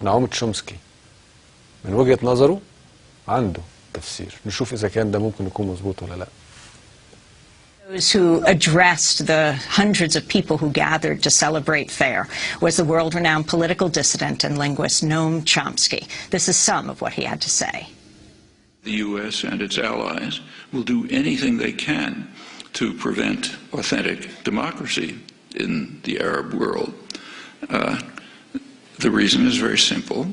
نعوم تشومسكي من وجهة نظره عنده تفسير، نشوف إذا كان ده ممكن يكون مظبوط ولا لا. Those who addressed the hundreds of people who gathered to celebrate FAIR was the world-renowned political dissident and linguist Noam Chomsky. This is some of what he had to say. The U.S. and its allies will do anything they can to prevent authentic democracy in the Arab world. The reason is very simple.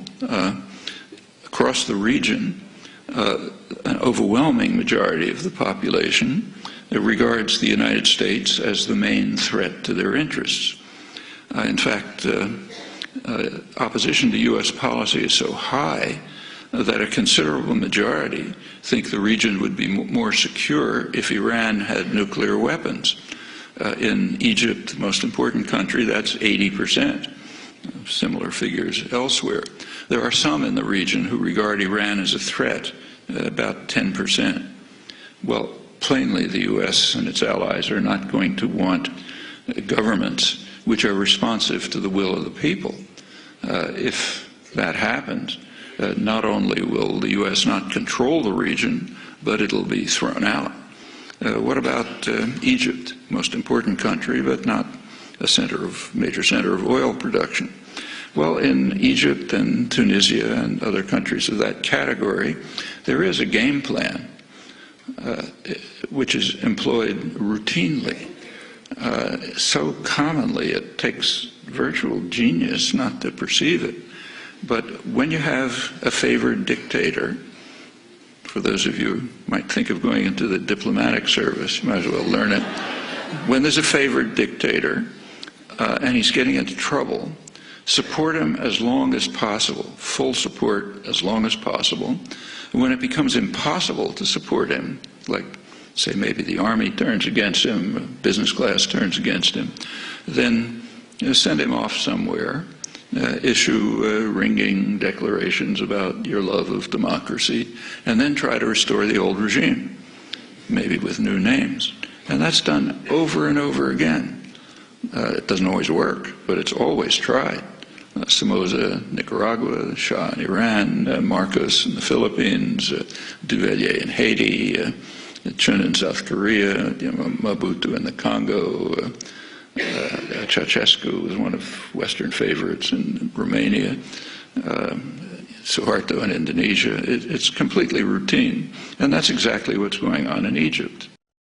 Across the region, an overwhelming majority of the population regards the United States as the main threat to their interests. In fact, opposition to U.S. policy is so high that a considerable majority think the region would be more secure if Iran had nuclear weapons. In Egypt, the most important country, that's 80%. Similar figures elsewhere. There are some in the region who regard Iran as a threat, about 10%. Well, plainly the U.S. and its allies are not going to want governments which are responsive to the will of the people. If that happens, not only will the U.S. not control the region, but it'll be thrown out. What about Egypt, most important country, but not a major center of oil production? Well, in Egypt and Tunisia and other countries of that category, there is a game plan which is employed routinely, so commonly it takes virtual genius not to perceive it. But when you have a favored dictator, for those of you who might think of going into the diplomatic service, you might as well learn it. When there's a favored dictator and he's getting into trouble, support him as long as possible, full support as long as possible. When it becomes impossible to support him, like, say, maybe the army turns against him, business class turns against him, then send him off somewhere, issue ringing declarations about your love of democracy, and then try to restore the old regime, maybe with new names. And that's done over and over again. It doesn't always work, but it's always tried. Somoza, Nicaragua, Shah in Iran, Marcos in the Philippines, Duvalier in Haiti, Chun in South Korea, Mobutu in the Congo, Ceausescu was one of Western favorites in Romania, Suharto in Indonesia. It's completely routine, and that's exactly what's going on in Egypt.